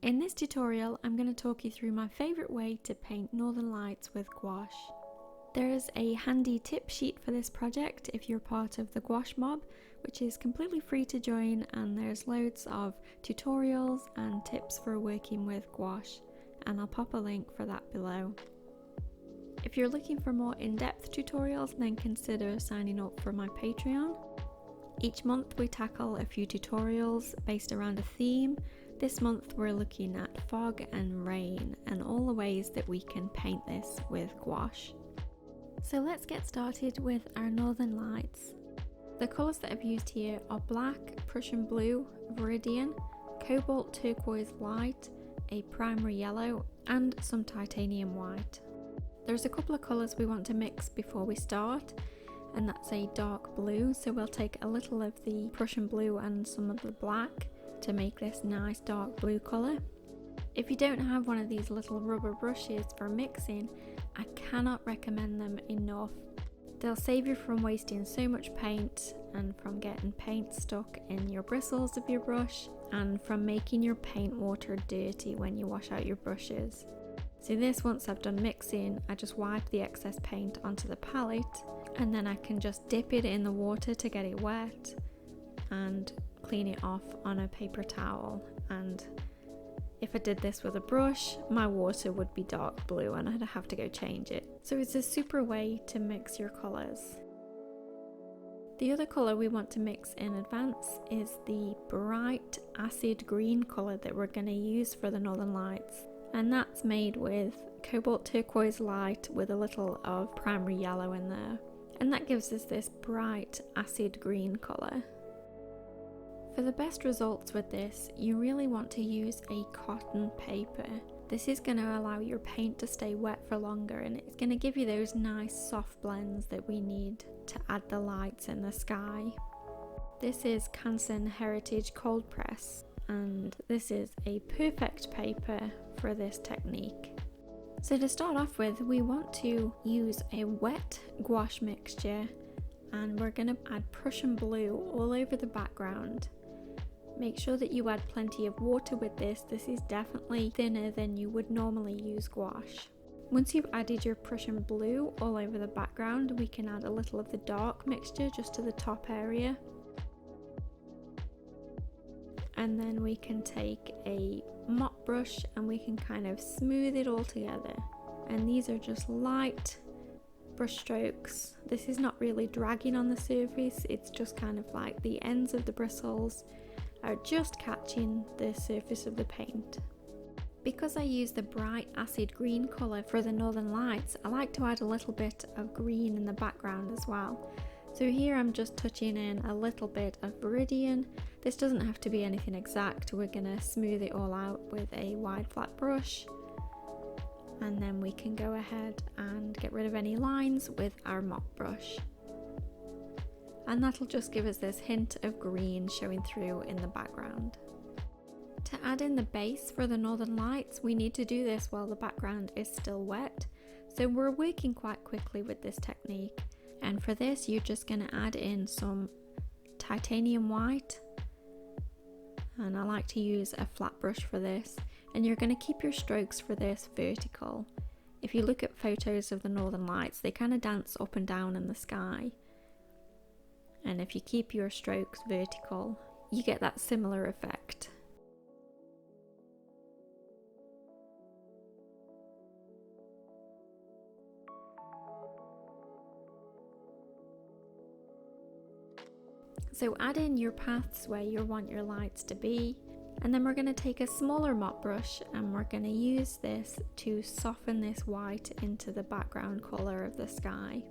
In this tutorial, I'm going to talk you through my favourite way to paint Northern Lights with gouache. There is a handy tip sheet for this project if you're part of the Gouache Mob, which is completely free to join, and there's loads of tutorials and tips for working with gouache, and I'll pop a link for that below. If you're looking for more in-depth tutorials, then consider signing up for my Patreon. Each month we tackle a few tutorials based around a theme. This month we're looking at fog and rain and all the ways that we can paint this with gouache. So let's get started with our Northern Lights. The colours that I've used here are black, Prussian blue, viridian, cobalt turquoise light, a primary yellow and some titanium white. There's a couple of colours we want to mix before we start, and that's a dark blue, so we'll take a little of the Prussian blue and some of the black to make this nice dark blue colour. If you don't have one of these little rubber brushes for mixing, I cannot recommend them enough. They'll save you from wasting so much paint and from getting paint stuck in your bristles of your brush and from making your paint water dirty when you wash out your brushes. So this, once I've done mixing, I just wipe the excess paint onto the palette and then I can just dip it in the water to get it wet and clean it off on a paper towel. And if I did this with a brush, my water would be dark blue and I'd have to go change it. So it's a super way to mix your colours. The other colour we want to mix in advance is the bright acid green colour that we're going to use for the Northern Lights. And that's made with cobalt turquoise light with a little of primary yellow in there. And that gives us this bright acid green colour. For the best results with this, you really want to use a cotton paper. This is going to allow your paint to stay wet for longer, and it's going to give you those nice soft blends that we need to add the lights in the sky. This is Canson Heritage cold press, and this is a perfect paper for this technique. So to start off with, we want to use a wet gouache mixture, and we're going to add Prussian blue all over the background. Make sure that you add plenty of water with this. This is definitely thinner than you would normally use gouache. Once you've added your Prussian blue all over the background, we can add a little of the dark mixture just to the top area. And then we can take a mop brush and we can kind of smooth it all together. And these are just light brush strokes. This is not really dragging on the surface, it's just kind of like the ends of the bristles are just catching the surface of the paint. Because I use the bright acid green colour for the Northern Lights, I like to add a little bit of green in the background as well. So here I'm just touching in a little bit of viridian. This doesn't have to be anything exact, we're going to smooth it all out with a wide flat brush. And then we can go ahead and get rid of any lines with our mop brush. And that'll just give us this hint of green showing through in the background. To add in the base for the Northern Lights, we need to do this while the background is still wet. So we're working quite quickly with this technique. And for this, you're just going to add in some titanium white. And I like to use a flat brush for this. And you're going to keep your strokes for this vertical. If you look at photos of the Northern Lights, they kind of dance up and down in the sky. And if you keep your strokes vertical, you get that similar effect. So add in your paths where you want your lights to be, and then we're going to take a smaller mop brush and we're going to use this to soften this white into the background colour of the sky.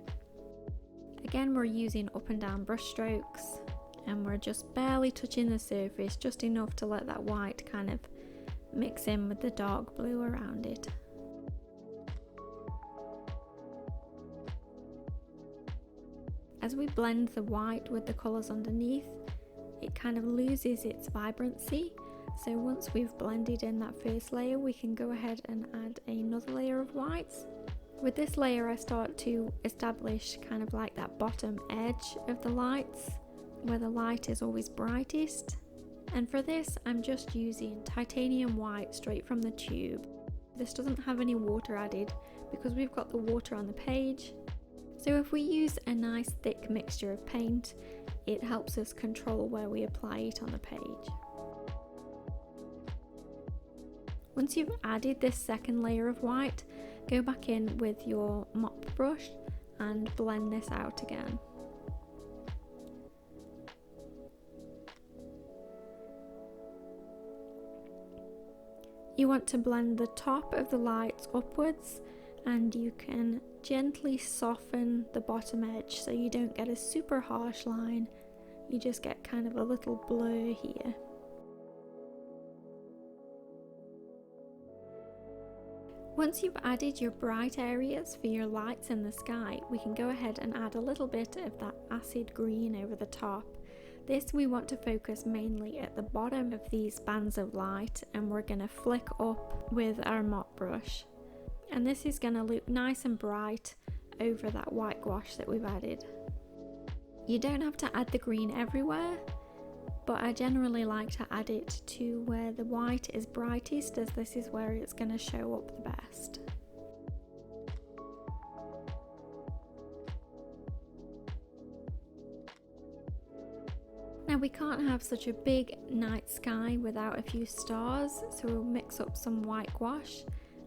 Again, we're using up and down brush strokes and we're just barely touching the surface, just enough to let that white kind of mix in with the dark blue around it. As we blend the white with the colours underneath, it kind of loses its vibrancy. So once we've blended in that first layer, we can go ahead and add another layer of whites. With this layer, I start to establish kind of like that bottom edge of the lights, where the light is always brightest. And for this, I'm just using titanium white straight from the tube. This doesn't have any water added because we've got the water on the page. So if we use a nice thick mixture of paint, it helps us control where we apply it on the page. Once you've added this second layer of white, go back in with your mop brush and blend this out again. You want to blend the top of the lights upwards, and you can gently soften the bottom edge so you don't get a super harsh line, you just get kind of a little blur here. Once you've added your bright areas for your lights in the sky, we can go ahead and add a little bit of that acid green over the top. This we want to focus mainly at the bottom of these bands of light, and we're going to flick up with our mop brush. And this is going to look nice and bright over that white gouache that we've added. You don't have to add the green everywhere, but I generally like to add it to where the white is brightest, as this is where it's going to show up the best. Now we can't have such a big night sky without a few stars, so we'll mix up some white gouache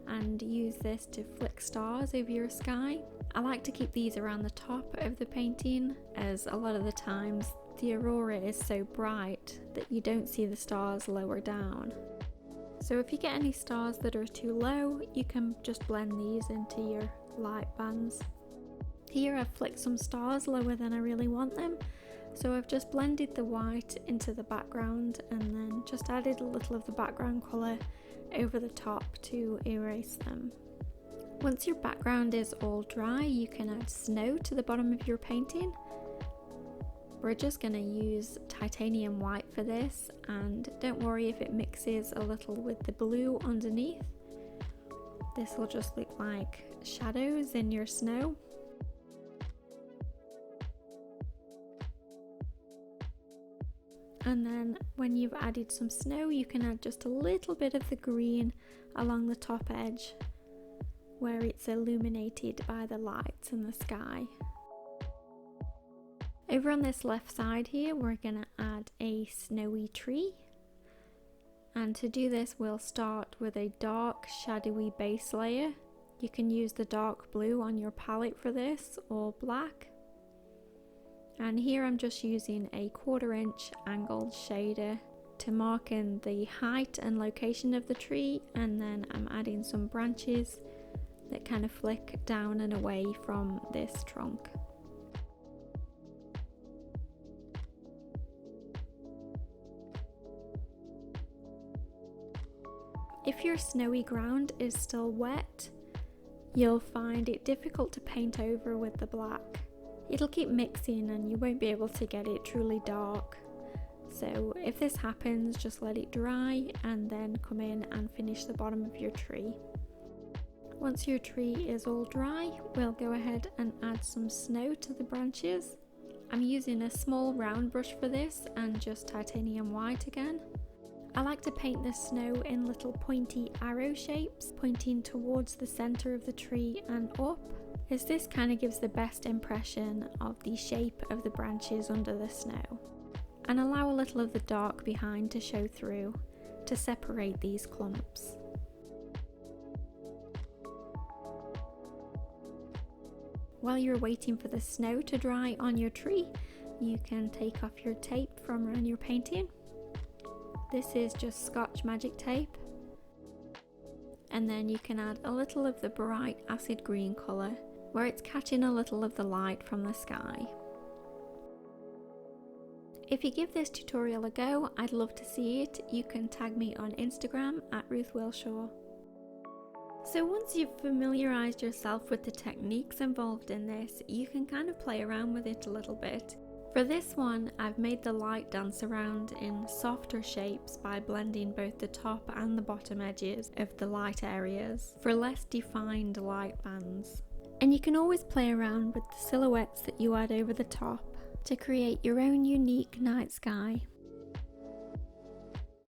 and use this to flick stars over your sky. I like to keep these around the top of the painting, as a lot of the times the aurora is so bright that you don't see the stars lower down. So if you get any stars that are too low, you can just blend these into your light bands. Here I've flicked some stars lower than I really want them, so I've just blended the white into the background and then just added a little of the background colour over the top to erase them. Once your background is all dry, you can add snow to the bottom of your painting. We're just going to use titanium white for this, and don't worry if it mixes a little with the blue underneath. This will just look like shadows in your snow. And then when you've added some snow, you can add just a little bit of the green along the top edge where it's illuminated by the lights in the sky. Over on this left side here, we're going to add a snowy tree. And to do this, we'll start with a dark shadowy base layer. You can use the dark blue on your palette for this, or black. And here I'm just using a 1/4 inch angled shader to mark in the height and location of the tree, and then I'm adding some branches that kind of flick down and away from this trunk. If your snowy ground is still wet, you'll find it difficult to paint over with the black. It'll keep mixing and you won't be able to get it truly dark. So if this happens, just let it dry and then come in and finish the bottom of your tree. Once your tree is all dry, we'll go ahead and add some snow to the branches. I'm using a small round brush for this and just titanium white again. I like to paint the snow in little pointy arrow shapes, pointing towards the center of the tree and up, as this kind of gives the best impression of the shape of the branches under the snow. And allow a little of the dark behind to show through to separate these clumps. While you're waiting for the snow to dry on your tree, you can take off your tape from around your painting. This is just Scotch Magic Tape. And then you can add a little of the bright acid green colour where it's catching a little of the light from the sky. If you give this tutorial a go, I'd love to see it. You can tag me on Instagram at Ruth Wilshaw. So once you've familiarised yourself with the techniques involved in this, you can kind of play around with it a little bit. For this one, I've made the light dance around in softer shapes by blending both the top and the bottom edges of the light areas for less defined light bands. And you can always play around with the silhouettes that you add over the top to create your own unique night sky.